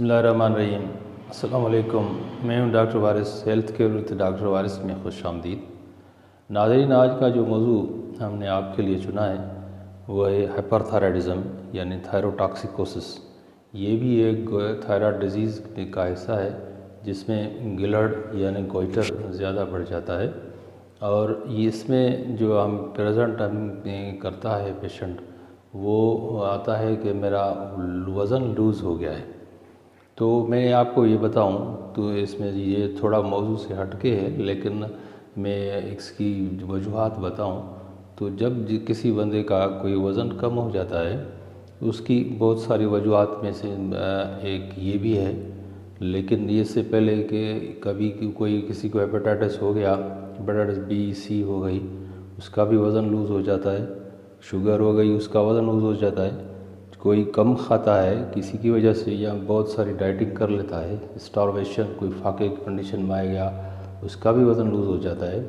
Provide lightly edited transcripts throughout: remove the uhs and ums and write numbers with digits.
बिस्मिल्लाहिर्रहमानिर्रहीम। अस्सलाम वालेकुम। मैं हूं doctor Waris, health care with doctor Waris में खुश आमदीद। नाज़रीन, आज का जो मौजू हमने आपके लिए चुना है वो है हाइपरथायराइडिज़म यानी थायरोटॉक्सिकोसिस। ये भी एक थायराइड डिजीज़ का हिस्सा है जिसमें गिलहड़ यानी गोइटर ज़्यादा बढ़ जाता है और इसमें जो हम प्रेजेंट हम करता है पेशेंट, वो आता है कि मेरा वज़न लूज़ हो गया है। तो मैं आपको ये बताऊं तो इसमें ये थोड़ा मौजू से हटके है, लेकिन मैं इसकी वजूहात बताऊं तो जब किसी बंदे का कोई वज़न कम हो जाता है उसकी बहुत सारी वजूहात में से एक ये भी है। लेकिन ये से पहले कि कभी कोई किसी को हेपेटाइटिस हो गया, हेपेटाइटिस बी सी हो गई, उसका भी वज़न लूज़ हो जाता है। शुगर हो गई, उसका वज़न लूज़ हो जाता है। कोई कम खाता है किसी की वजह से या बहुत सारी डाइटिंग कर लेता है, स्टारवेशन, कोई फाके की कंडीशन में आ गया, उसका भी वज़न लूज़ हो जाता है।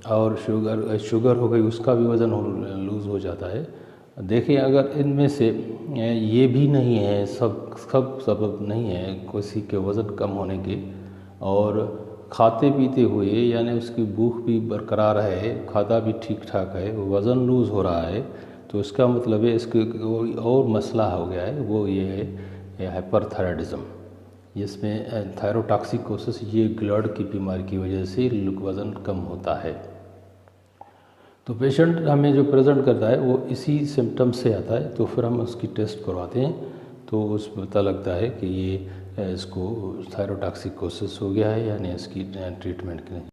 और शुगर हो गई, उसका भी वज़न लूज़ हो जाता है। देखिए, अगर इनमें से ये भी नहीं है, सब सबब नहीं है किसी के वज़न कम होने के, और खाते पीते हुए यानी उसकी भूख भी बरकरार है, खाता भी ठीक ठाक है, वज़न लूज़ हो रहा है, तो इसका मतलब है इसके कोई और मसला हो गया है। वो ये है हाइपरथायराइडिज़म, जिसमें थायरोटॉक्सिकोसिस, ये गिलहड़ की बीमारी की वजह से वज़न कम होता है। तो पेशेंट हमें जो प्रेजेंट करता है वो इसी सिम्टम से आता है, तो फिर हम उसकी टेस्ट करवाते हैं तो उसमें पता लगता है कि ये इसको थायरोटॉक्सिकोसिस हो गया है, यानी इसकी ट्रीटमेंट के लिए।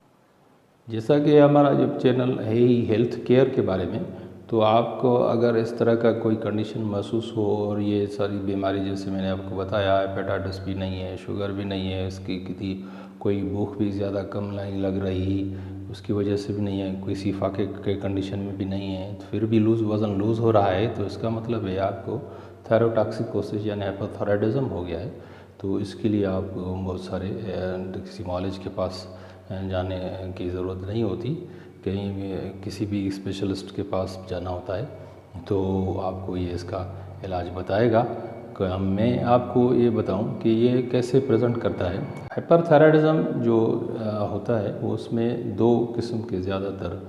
जैसा कि हमारा जब चैनल है ही हेल्थ केयर के बारे में, तो आपको अगर इस तरह का कोई कंडीशन महसूस हो और ये सारी बीमारी जैसे मैंने आपको बताया, हेपेटाइटिस भी नहीं है, शुगर भी नहीं है, इसकी किसी कोई भूख भी ज़्यादा कम नहीं लग रही, उसकी वजह से भी नहीं है, किसी फाके के कंडीशन में भी नहीं है, तो फिर भी वज़न लूज़ हो रहा है, तो इसका मतलब है आपको थायरोटॉक्सिकोसिस यानी हाइपरथायराइडिज़म हो गया है। तो इसके लिए आपको बहुत सारे किसी मॉलेज के पास जाने की ज़रूरत नहीं होती, कहीं भी किसी भी स्पेशलिस्ट के पास जाना होता है तो आपको ये इसका इलाज बताएगा। मैं आपको ये बताऊं कि ये कैसे प्रेजेंट करता है। हाइपरथायराइडिज़म जो होता है वो उसमें दो किस्म के ज़्यादातर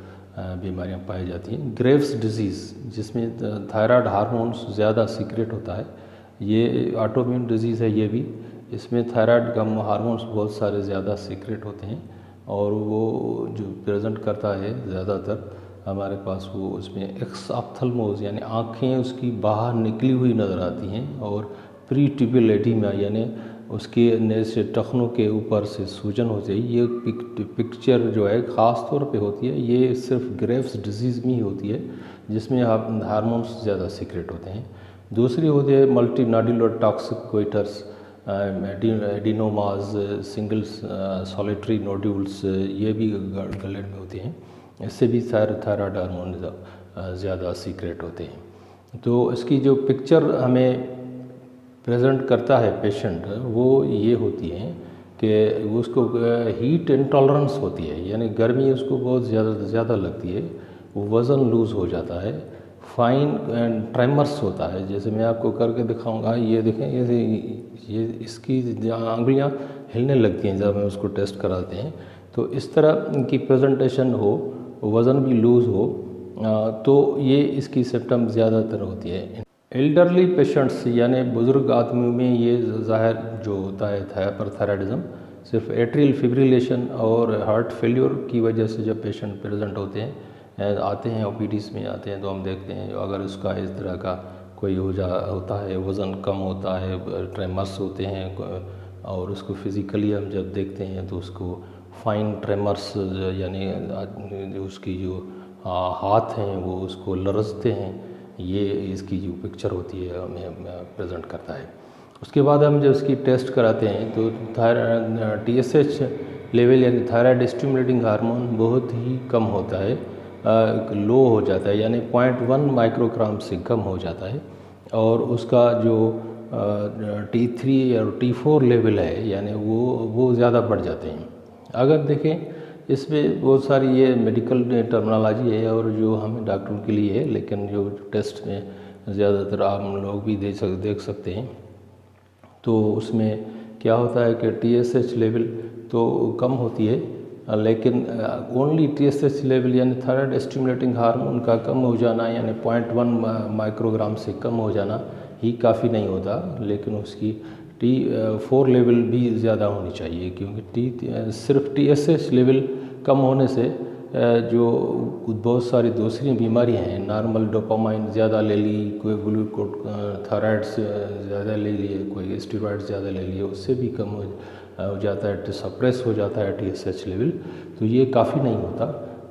बीमारियां पाई जाती हैं। ग्रेव्स डिजीज़, जिसमें थायराइड हार्मोन्स ज़्यादा सीक्रेट होता है, ये ऑटोइम्यून डिजीज़ है। ये भी, इसमें थायराइड का हार्मोन्स बहुत सारे ज़्यादा सीक्रेट होते हैं और वो जो प्रेजेंट करता है ज़्यादातर हमारे पास, वो उसमें एक्सऑप्थल्मोस यानी आँखें उसकी बाहर निकली हुई नज़र आती हैं, और प्री ट्यूबुल एडिमा यानी उसके से टखनों के ऊपर से सूजन हो जाए। ये पिक्चर जो है ख़ास तौर पे होती है, ये सिर्फ ग्रेव्स डिजीज़ में ही होती है, जिसमें हार्मोन्स ज़्यादा सीक्रेट होते हैं। दूसरी होती है multi nodular toxic goiters, adenomas, single solitary nodules, ये भी गले में होते हैं। इससे भी थायराइड हार्मोन ज़्यादा सीक्रेट होते हैं। तो इसकी जो पिक्चर हमें प्रेजेंट करता है पेशेंट, वो ये होती है कि उसको हीट इंटॉलरेंस होती है, यानी गर्मी उसको बहुत ज़्यादा लगती है, वज़न लूज़ हो जाता है, फाइन एंड ट्रेमर्स होता है। जैसे मैं आपको करके दिखाऊंगा, ये देखें, ये इसकी आंगुलियां हिलने लगती हैं जब हम उसको टेस्ट कराते हैं। तो इस तरह की प्रेजेंटेशन हो, वज़न भी लूज़ हो, तो ये इसकी सिम्टम ज़्यादातर होती है। एल्डरली पेशेंट्स यानी बुज़ुर्ग आदमियों में ये ज़ाहिर जो होता है हाइपरथायराइडिज़म, सिर्फ एट्रियल फिब्रिलेशन और हार्ट फेल्योर की वजह से जब पेशेंट प्रेजेंट होते हैं, आते हैं ओपीडीज़ में आते हैं, तो हम देखते हैं अगर उसका इस तरह का कोई होता है, वज़न कम होता है, ट्रेमर्स होते हैं, और उसको फिज़िकली हम जब देखते हैं तो उसको फाइन ट्रेमर्स यानी उसकी जो हाथ हैं वो उसको लरजते हैं, ये इसकी जो पिक्चर होती है हमें प्रेजेंट करता है। उसके बाद हम जब इसकी टेस्ट कराते हैं तो TSH लेवल यानी थायराइड स्टिमुलेटिंग हार्मोन बहुत ही कम होता है, लो हो जाता है, यानी 0.1 माइक्रोग्राम से कम हो जाता है, और उसका जो T3 और T4 लेवल है यानी वो ज़्यादा बढ़ जाते हैं। अगर देखें, इसमें बहुत सारी ये मेडिकल टर्मिनोलॉजी है और जो हमें डॉक्टरों के लिए है, लेकिन जो टेस्ट में ज़्यादातर आम लोग भी देख सकते हैं तो उसमें क्या होता है कि TSH लेवल तो कम होती है, लेकिन ओनली TSH लेवल यानी थायराइड स्टिमुलेटिंग हार्मोन का कम हो जाना यानी 0.1 माइक्रोग्राम से कम हो जाना ही काफ़ी नहीं होता, लेकिन उसकी T4 लेवल भी ज़्यादा होनी चाहिए, क्योंकि सिर्फ TSH लेवल कम होने से जो बहुत सारी दूसरी बीमारियां हैं, नॉर्मल डोपामाइन ज़्यादा ले ली, कोई थायराइड ज़्यादा ले लिए, कोई स्टेरॉइड ज़्यादा ले लिए, उससे भी कम हो जाता है, सप्रेस हो जाता है TSH लेवल। तो ये काफ़ी नहीं होता,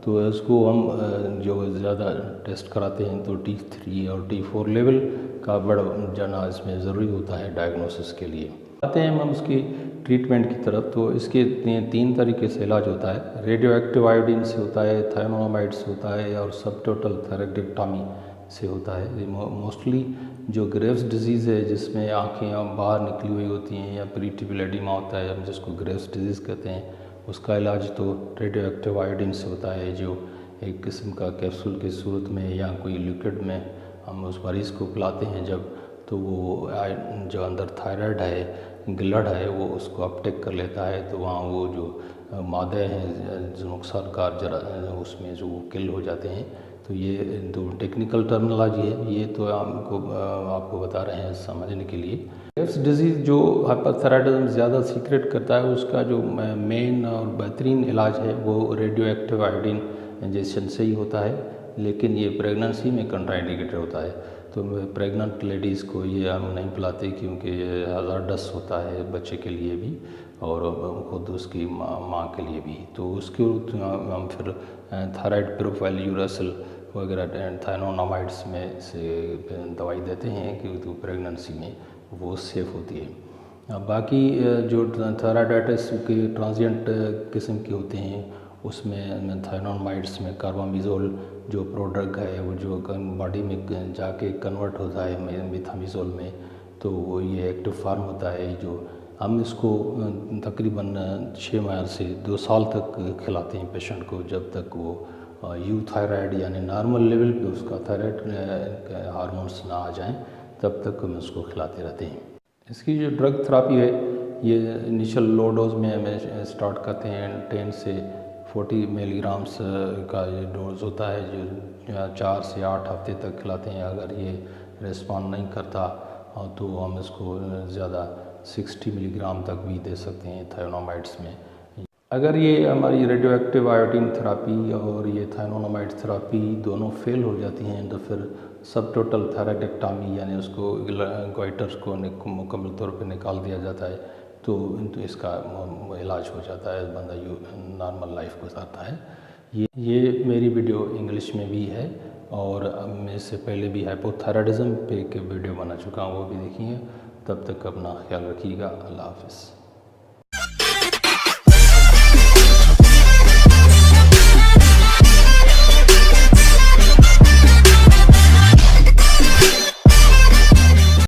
तो इसको हम जो ज़्यादा टेस्ट कराते हैं तो T3 और T4 लेवल का बढ़ जाना इसमें ज़रूरी होता है डायग्नोसिस के लिए। आते हैं हम उसकी ट्रीटमेंट की तरफ। तो इसके 3 तरीके से इलाज होता है। रेडियो एक्टिव आयोडीन से होता है, थायनोनामाइड से होता है, और सब टोटल थायरैक्टेक्टॉमी से होता है। मोस्टली जो ग्रेव्स डिजीज़ है जिसमें आँखें बाहर निकली हुई होती हैं या पेरिटोनियल एडिमा होता है, हम जिसको ग्रेव्स डिजीज़ कहते हैं, उसका इलाज तो रेडियो एक्टिव आयोडीन से होता है, जो एक किस्म का कैप्सूल के सूरत में या कोई लिक्विड में हम उस मरीज़ को पिलाते हैं जब, तो वो जो अंदर थायराइड है, गिलड है, वो उसको अपटेक कर लेता है, तो वहाँ वो जो मादे हैं जो नुकसानकार जरा उसमें जो किल हो जाते हैं। तो ये तो टेक्निकल टर्मिनोलॉजी है, ये तो आपको बता रहे हैं समझने के लिए। ग्रेव्स डिजीज़ जो हाइपरथायराइडिज्म ज़्यादा सीक्रेट करता है, उसका जो मेन और बेहतरीन इलाज है वो रेडियो एक्टिव आयोडीन इंजेक्शन से ही होता है, लेकिन ये प्रेगनेंसी में कंट्राइंडिकेटेड होता है। तो प्रेग्नेंट लेडीज़ को ये हम नहीं पिलाते, क्योंकि ये हज़ार्डस होता है बच्चे के लिए भी और खुद उसकी माँ के लिए भी। तो उसके हम फिर थायराइड प्रोफाइल यूरासिल वगैरह थायनोनामाइड्स में से दवाई देते हैं, क्योंकि प्रेगनेंसी में वो सेफ़ होती है। अब बाकी जो थायराइडाइटिस के ट्रांजिएंट किस्म के होते हैं, उसमें थायनोनामाइड्स में कार्बामेज़ोल जो प्रोडक्ट है वो जो बॉडी में जाके कन्वर्ट होता है मेथामेज़ोल में, तो वो ये एक्टिव फार्म होता है, जो हम इसको तकरीबन 6 माह से 2 साल तक खिलाते हैं पेशेंट को, जब तक वो यूथायराइड यानी नॉर्मल लेवल पे उसका थायराइड हार्मोन्स ना आ जाएं, तब तक हम उसको खिलाते रहते हैं। इसकी जो ड्रग थेरापी है, ये इनिशियल लो डोज में हमें स्टार्ट करते हैं 10 से 40 मिलीग्राम्स का ये डोज होता है, जो 4 से 8 हफ्ते तक खिलाते हैं। अगर ये रिस्पॉन्ड नहीं करता तो हम इसको ज़्यादा 60 मिलीग्राम तक भी दे सकते हैं थायनोनामाइड्स में। अगर ये हमारी रेडियो एक्टिव आयोडीन थेरापी और ये थायनोनामाइड थेरापी दोनों फेल हो जाती हैं, तो फिर सब टोटल थायरैक्टेक्टॉमी यानी उसको गोइटर्स को मुकम्मल तौर पे निकाल दिया जाता है, तो इसका इलाज हो जाता है, बंदा नॉर्मल लाइफ गुजारता है। ये मेरी वीडियो इंग्लिश में भी है, और मैं इससे पहले भी हाइपोथायराइडिज्म पे के वीडियो बना चुका हूँ, वो भी देखिए। तब तक अपना ख्याल रखिएगा। अल्लाह हाफ़िज़।